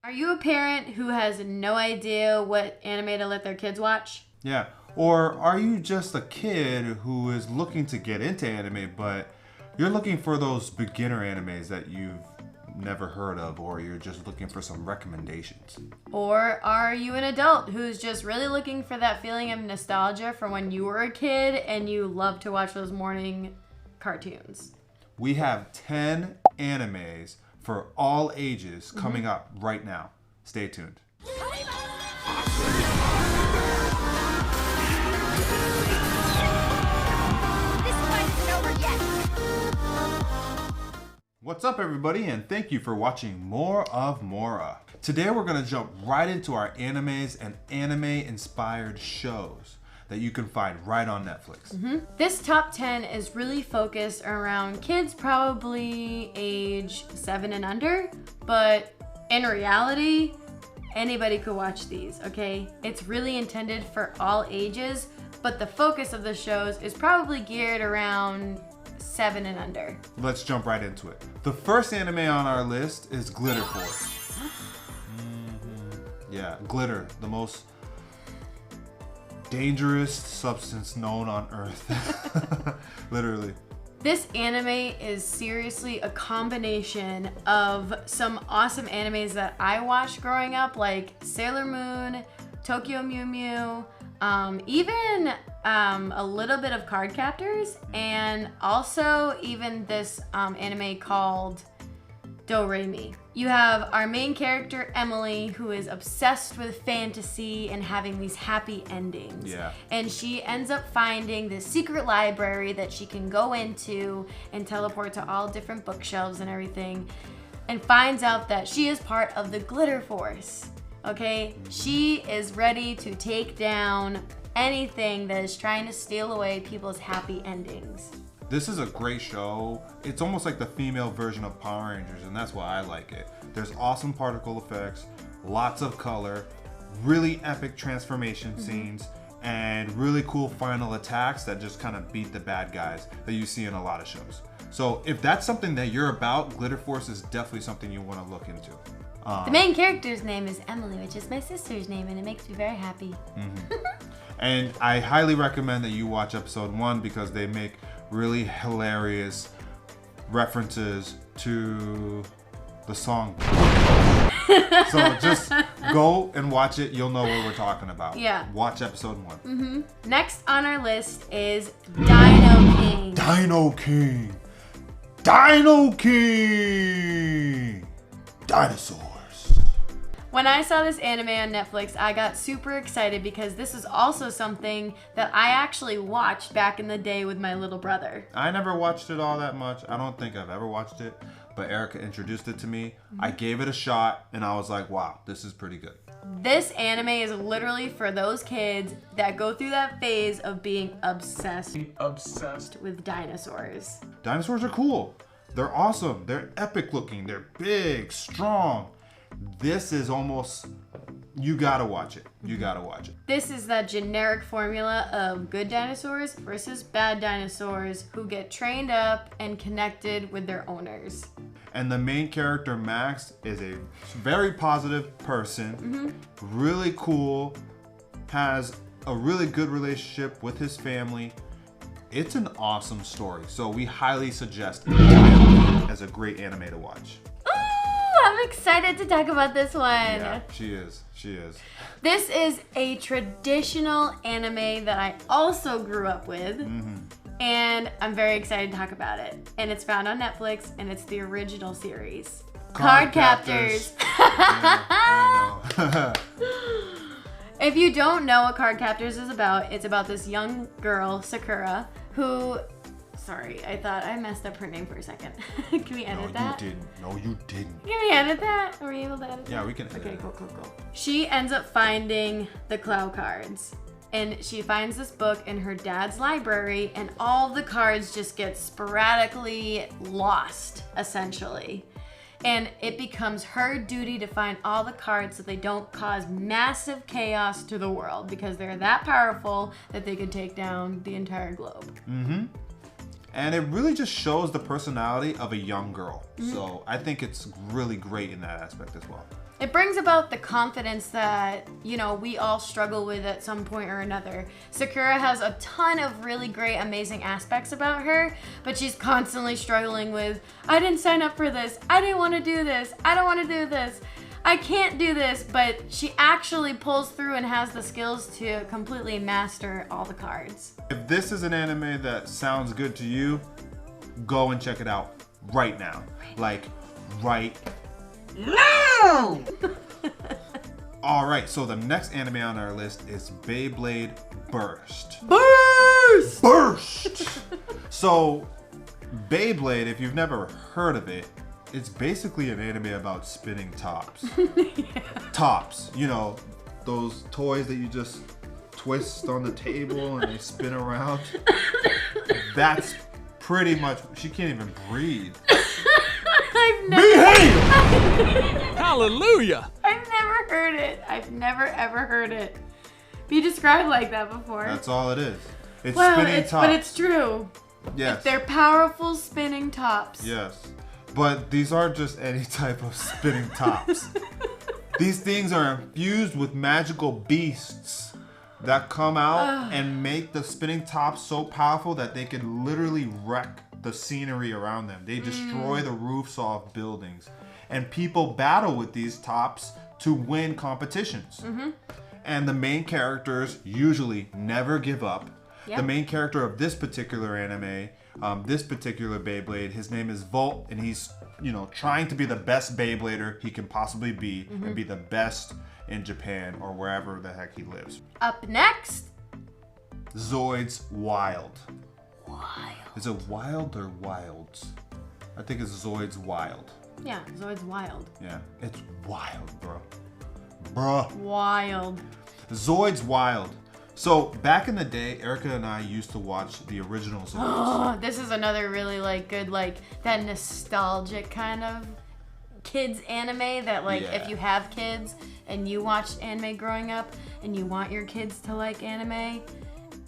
Are you a parent who has no idea what anime to let their kids watch? Yeah. Or are you just a kid who is looking to get into anime, but you're looking for those beginner animes that you've never heard of, or you're just looking for some recommendations? Or are you an adult who's just really looking for that feeling of nostalgia from when you were a kid and you loved to watch those morning cartoons? We have 10 animes for all ages coming up right now. Stay tuned. What's up, everybody, and thank you for watching more of Mora. Today we're going to jump right into our animes and anime-inspired shows that you can find right on Netflix. This top 10 is really focused around kids probably age 7 and under, but in reality, anybody could watch these, okay? It's really intended for all ages, but the focus of the shows is probably geared around 7 and under. Let's jump right into it. The first anime on our list is Glitter Force. Yeah, glitter, the most dangerous substance known on Earth. Literally. This anime is seriously a combination of some awesome animes that I watched growing up, like Sailor Moon, Tokyo Mew Mew, even a little bit of Card Captors, and also even this anime called Do Re Mi. You have our main character, Emily, who is obsessed with fantasy and having these happy endings. Yeah. And she ends up finding this secret library that she can go into and teleport to all different bookshelves and everything, and finds out that she is part of the Glitter Force. Okay? She is ready to take down anything that is trying to steal away people's happy endings. This is a great show. It's almost like the female version of Power Rangers, and that's why I like it. There's awesome particle effects, lots of color, really epic transformation scenes, and really cool final attacks that just kind of beat the bad guys that you see in a lot of shows. So if that's something that you're about, Glitter Force is definitely something you want to look into. The main character's name is Emily, which is my sister's name, and it makes me very happy. And I highly recommend that you watch episode 1 because they make really hilarious references to the song. So just go and watch it. You'll know what we're talking about. Yeah. Watch episode 1. Next on our list is Dino King. Dino King. Dino King. Dinosaurs. When I saw this anime on Netflix, I got super excited because this is also something that I actually watched back in the day with my little brother. I never watched it all that much. I don't think I've ever watched it, but Erica introduced it to me. I gave it a shot and I was like, wow, this is pretty good. This anime is literally for those kids that go through that phase of being obsessed with dinosaurs. Dinosaurs are cool. They're awesome. They're epic looking. They're big, strong. This is almost, you gotta watch it. You gotta watch it. This is that generic formula of good dinosaurs versus bad dinosaurs who get trained up and connected with their owners. And the main character, Max, is a very positive person, really cool, has a really good relationship with his family. It's an awesome story. So we highly suggest Dino as a great anime to watch. I'm excited to talk about this one. Yeah, she is. She is. This is a traditional anime that I also grew up with. And I'm very excited to talk about it. And it's found on Netflix, and it's the original series. Card Captors. Yeah, I know. If you don't know what Card Captors is about, it's about this young girl, Sakura, who... Sorry, I thought I messed up her name for a second. Can we edit that? No, you didn't. Can we edit that? Are we able to edit that? Yeah, we can edit Okay, it. cool. She ends up finding the Clow cards. And she finds this book in her dad's library, and all the cards just get sporadically lost, essentially. And it becomes her duty to find all the cards so they don't cause massive chaos to the world, because they're that powerful that they could take down the entire globe. And it really just shows the personality of a young girl. So I think it's really great in that aspect as well. It brings about the confidence that, you know, we all struggle with at some point or another. Sakura has a ton of really great, amazing aspects about her, but she's constantly struggling with, I didn't sign up for this. I didn't want to do this. I don't want to do this. I can't do this, but she actually pulls through and has the skills to completely master all the cards. If this is an anime that sounds good to you, go and check it out right now. Like, right now! Alright, so the next anime on our list is Beyblade Burst. Burst! So, Beyblade, if you've never heard of it, it's basically an anime about spinning tops. Yeah. Tops, you know, those toys that you just twist on the table and they spin around. That's pretty much, she can't even breathe. Behave! Hallelujah! I've never heard it. I've never ever heard it be described like that before. That's all it is. It's well, spinning tops. But it's true. Yes. They're powerful spinning tops. Yes. But these aren't just any type of spinning tops. These things are infused with magical beasts that come out and make the spinning tops so powerful that they can literally wreck the scenery around them. They destroy the roofs off buildings. And people battle with these tops to win competitions. And the main characters usually never give up. Yep. The main character of this particular anime, this particular Beyblade, his name is Volt, and he's, you know, trying to be the best Beyblader he can possibly be and be the best in Japan or wherever the heck he lives. Up next, Zoids Wild. Wild. Is it Wild or Wilds? I think it's Zoids Wild. Yeah, Zoids Wild. Yeah, it's wild, bro. Bruh. Wild. Zoids Wild. So back in the day, Erica and I used to watch the original Zoids. Oh, this is another really like good, like that nostalgic kind of kids anime that like if you have kids and you watched anime growing up and you want your kids to like anime,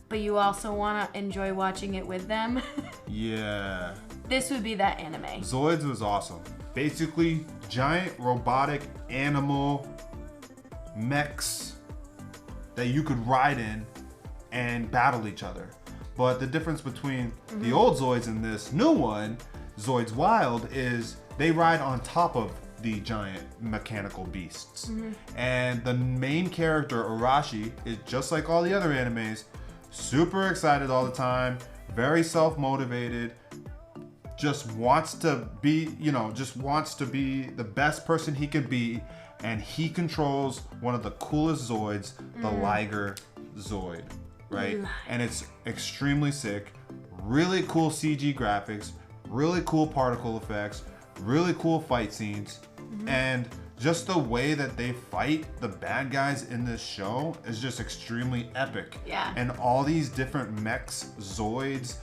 but you also want to enjoy watching it with them. Yeah. This would be that anime. Zoids was awesome. Basically, giant robotic animal mechs that you could ride in and battle each other. But the difference between the old Zoids and this new one, Zoids Wild, is they ride on top of the giant mechanical beasts. And the main character, Arashi, is just like all the other animes, super excited all the time, very self-motivated, just wants to be, you know, just wants to be the best person he can be, and he controls one of the coolest Zoids, the Liger Zoid, right? And it's extremely sick, really cool CG graphics, really cool particle effects, really cool fight scenes, and just the way that they fight the bad guys in this show is just extremely epic. Yeah. And all these different mechs, Zoids,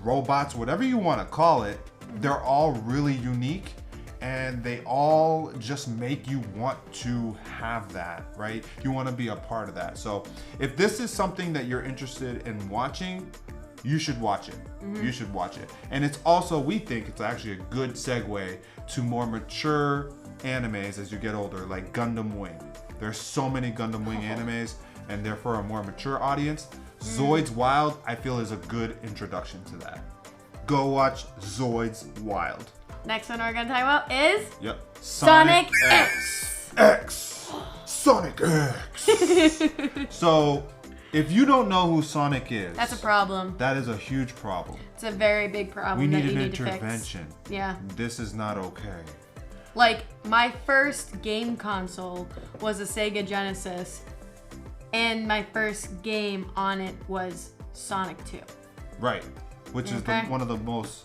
robots, whatever you want to call it, they're all really unique, and they all just make you want to have that, right? You want to be a part of that. So if this is something that you're interested in watching, you should watch it. You should watch it. And it's also, we think it's actually a good segue to more mature animes as you get older, like Gundam Wing. There's so many Gundam Wing animes, and they're for a more mature audience. Zoids Wild, I feel, is a good introduction to that. Go watch Zoids Wild. Next one we're gonna talk about is Sonic X. Sonic X. So, if you don't know who Sonic is, That's a problem. that is a huge problem. It's a very big problem We that need you an need to fix. intervention. Yeah. This is not okay. Like, my first game console was a Sega Genesis, and my first game on it was Sonic 2. Right. Which is one of the most...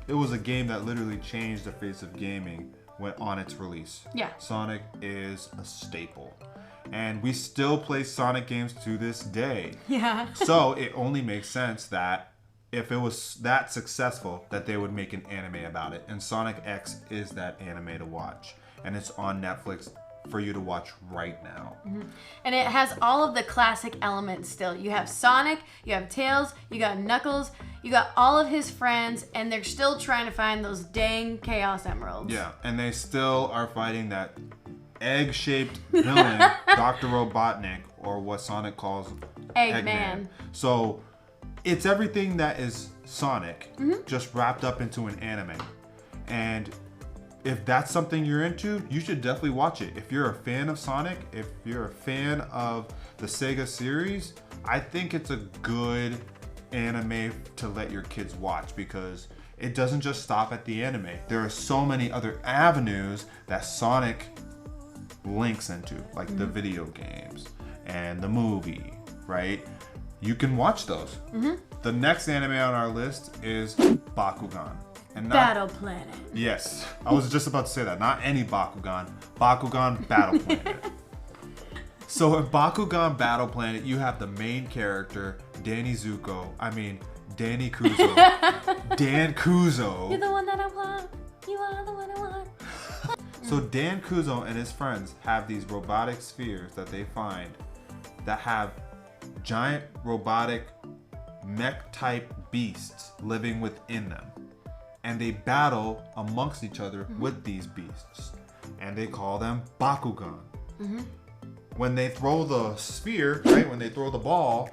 It was a game that literally changed the face of gaming on its release. Yeah. Sonic is a staple. And we still play Sonic games to this day. Yeah. So it only makes sense that if it was that successful, that they would make an anime about it. And Sonic X is that anime to watch. And it's on Netflix for you to watch right now. And it has all of the classic elements still. You have Sonic, you have Tails, you got Knuckles, you got all of his friends, and they're still trying to find those dang Chaos Emeralds. Yeah, and they still are fighting that egg-shaped villain, Dr. Robotnik, or what Sonic calls Eggman. So it's everything that is Sonic, just wrapped up into an anime. And if that's something you're into, you should definitely watch it. If you're a fan of Sonic, if you're a fan of the Sega series, I think it's a good anime to let your kids watch because it doesn't just stop at the anime. There are so many other avenues that Sonic links into, like the video games and the movie, right? You can watch those. The next anime on our list is Bakugan. And Battle Planet. Yes, I was just about to say that. Not any Bakugan. Bakugan Battle Planet. So in Bakugan Battle Planet, you have the main character, Danny Kuzo. Dan Kuzo. You're the one that I want. You are the one I want. So Dan Kuzo and his friends have these robotic spheres that they find that have giant robotic mech-type beasts living within them. And they battle amongst each other with these beasts. And they call them Bakugan. When they throw the sphere, right, when they throw the ball,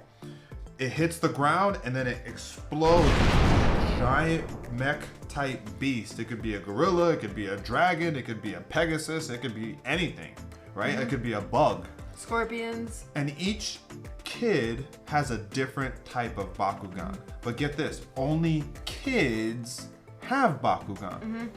it hits the ground and then it explodes. Giant mech-type beast. It could be a gorilla, it could be a dragon, it could be a Pegasus, it could be anything, right? It could be a bug. Scorpions. And each kid has a different type of Bakugan. But get this, only kids have Bakugan.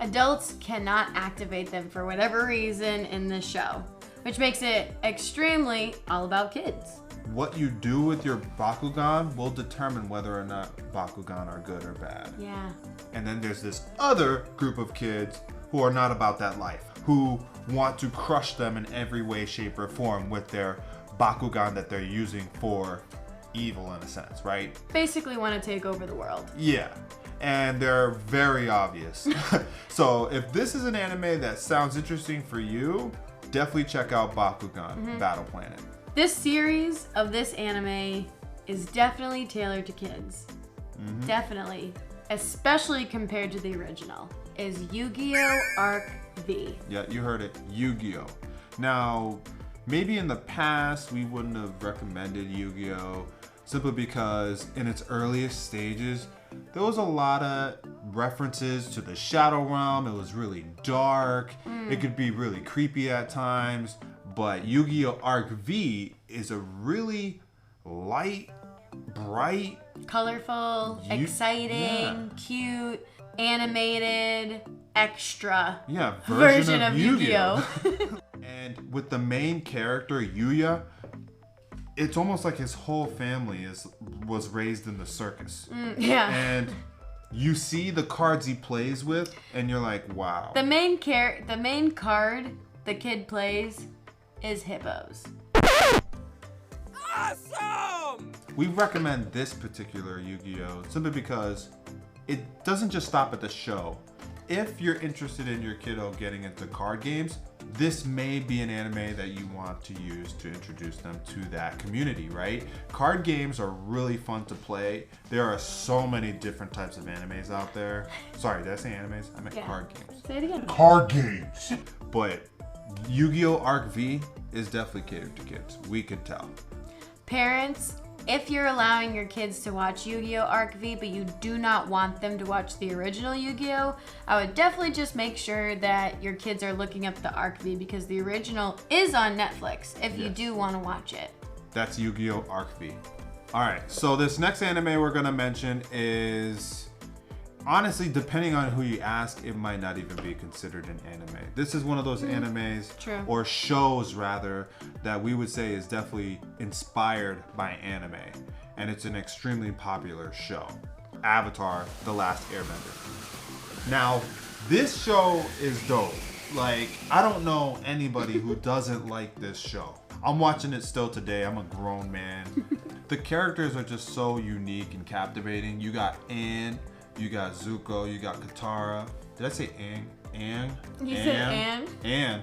Adults cannot activate them for whatever reason in this show, which makes it extremely all about kids. What you do with your Bakugan will determine whether or not Bakugan are good or bad. Yeah. And then there's this other group of kids who are not about that life, who want to crush them in every way, shape, or form with their Bakugan that they're using for evil in a sense, right? Basically want to take over the world. Yeah. And they're very obvious. So if this is an anime that sounds interesting for you, definitely check out Bakugan Battle Planet. This series of this anime is definitely tailored to kids. Definitely. Especially compared to the original. Is YuGiOh Arc V. Yeah, you heard it. YuGiOh. Now, maybe in the past we wouldn't have recommended YuGiOh simply because in its earliest stages, there was a lot of references to the Shadow Realm. It was really dark. It could be really creepy at times. But YuGiOh Arc V is a really light, bright, colorful, exciting, cute, animated, extra version of YuGiOh. And with the main character, Yuya, it's almost like his whole family was raised in the circus. And you see the cards he plays with, and you're like, wow. The main card the kid plays is hippos. Awesome! We recommend this particular YuGiOh simply because it doesn't just stop at the show. If you're interested in your kiddo getting into card games, this may be an anime that you want to use to introduce them to that community, right? Card games are really fun to play. There are so many different types of animes out there. Sorry, did I say animes? I meant card games. Say it again. Card games. But YuGiOh Arc V is definitely catered to kids. We could tell. Parents, if you're allowing your kids to watch YuGiOh Arc V, but you do not want them to watch the original Yu-Gi-Oh, I would definitely just make sure that your kids are looking up the Arc V because the original is on Netflix if you do want to watch it. That's YuGiOh Arc V. All right, so this next anime we're gonna mention is, honestly, depending on who you ask, it might not even be considered an anime. This is one of those animes, or shows rather, that we would say is definitely inspired by anime. And it's an extremely popular show. Avatar: The Last Airbender. Now, this show is dope. Like, I don't know anybody who doesn't like this show. I'm watching it still today. I'm a grown man. The characters are just so unique and captivating. You got Anne, you got Zuko, you got Katara. Did I say Aang? Aang? You said Aang?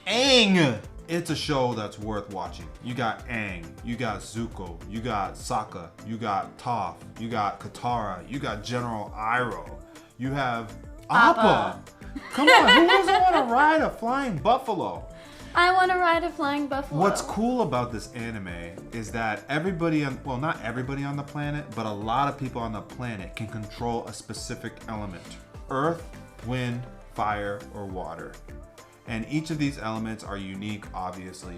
Aang! It's a show that's worth watching. You got Aang, you got Zuko, you got Sokka, you got Toph, you got Katara, you got General Iroh, you have Appa. Come on, who doesn't want to ride a flying buffalo? I want to ride a flying buffalo. What's cool about this anime is that everybody well, not everybody on the planet, but a lot of people on the planet can control a specific element. Earth, wind, fire, or water. And each of these elements are unique, obviously,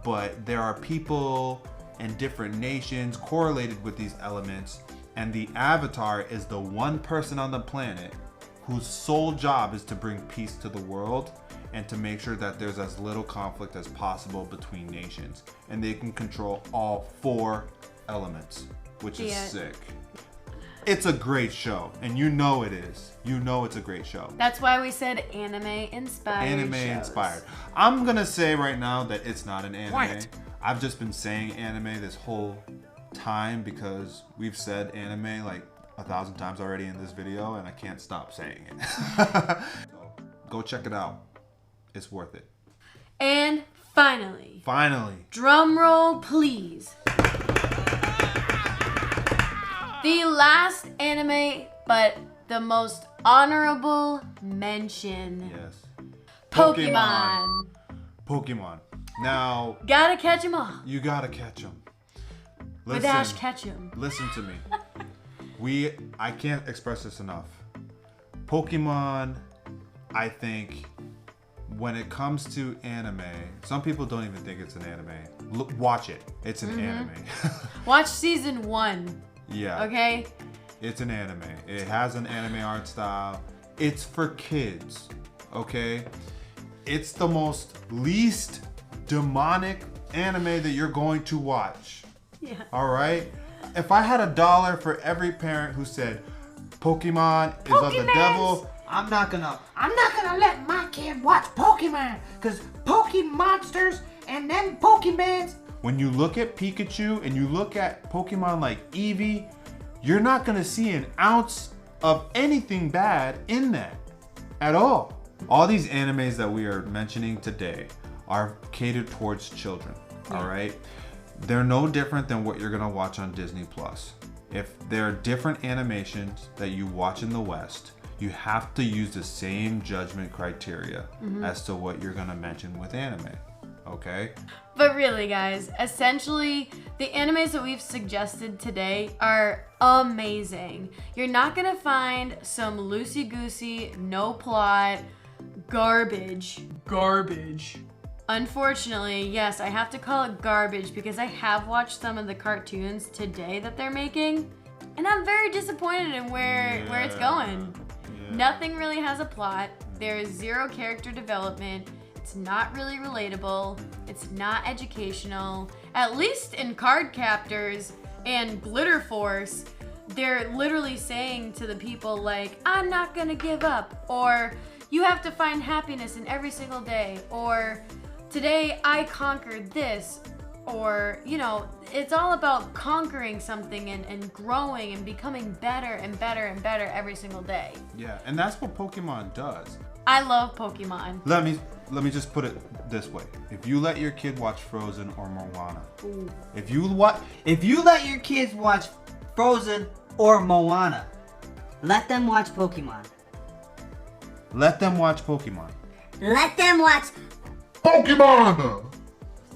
but there are people and different nations correlated with these elements, and the Avatar is the one person on the planet whose sole job is to bring peace to the world and to make sure that there's as little conflict as possible between nations. And they can control all 4 elements, which is sick. It's a great show, and you know it is. You know it's a great show. That's why we said anime-inspired Anime-inspired. I'm gonna say right now that it's not an anime. Quiet. I've just been saying anime this whole time because we've said anime like 1,000 times already in this video, and I can't stop saying it. So, go check it out. It's worth it. And finally, drum roll please. The last anime, but the most honorable mention. Yes. Pokemon. Pokemon. Now, Gotta catch 'em all. you gotta catch them. With Ash Ketchum. Listen to me. I can't express this enough. Pokemon, I think, when it comes to anime, some people don't even think it's an anime. Look, watch it. It's an anime. Watch season 1. Yeah. Okay? It's an anime. It has an anime art style. It's for kids. Okay? It's the most least demonic anime that you're going to watch. Yeah. All right? If I had $1 for every parent who said Pokemon is of the devil, I'm not gonna let my kid watch Pokemon, cause Pokemonsters and them Pokemans. when you look at Pikachu and you look at Pokemon like Eevee, you're not gonna see an ounce of anything bad in that at all. All these animes that we are mentioning today are catered towards children, all right? They're no different than what you're gonna watch on Disney Plus. If there are different animations that you watch in the West, you have to use the same judgment criteria as to what you're gonna mention with anime, okay? But really, guys, essentially, the animes that we've suggested today are amazing. You're not gonna find some loosey-goosey, no plot, garbage. Unfortunately, yes, I have to call it garbage because I have watched some of the cartoons today that they're making, and I'm very disappointed in where it's going. Nothing really has a plot. There's zero character development. It's not really relatable. It's not educational. At least in Card Captors and Glitter Force, they're literally saying to the people like, I'm not gonna give up, or you have to find happiness in every single day, or today I conquered this, or, you know, it's all about conquering something and growing and becoming better and better and better every single day. Yeah, and that's what Pokemon does. I love Pokemon. Let me just put it this way. If you let your kid watch Frozen or Moana, if you let your kids watch Frozen or Moana, let them watch Pokemon. let them watch Pokemon. Let them watch Pokemon!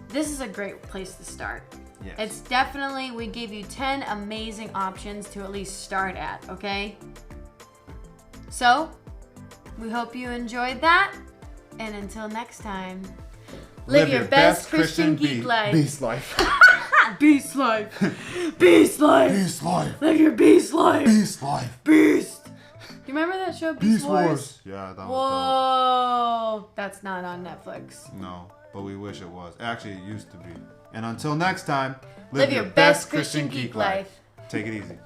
This is a great place to start. Yes. It's definitely, we gave you 10 amazing options to at least start at, okay? So, we hope you enjoyed that. And until next time, live your best Christian geek life. Beast life. Beast life. Beast life. Beast life. Live your beast life. Beast life. Beast. Do you remember that show, Beast Wars? Yeah, that was Whoa. That's not on Netflix. dope. No, but we wish it was. Actually, it used to be. And until next time, Live your best Christian geek life. Take it easy.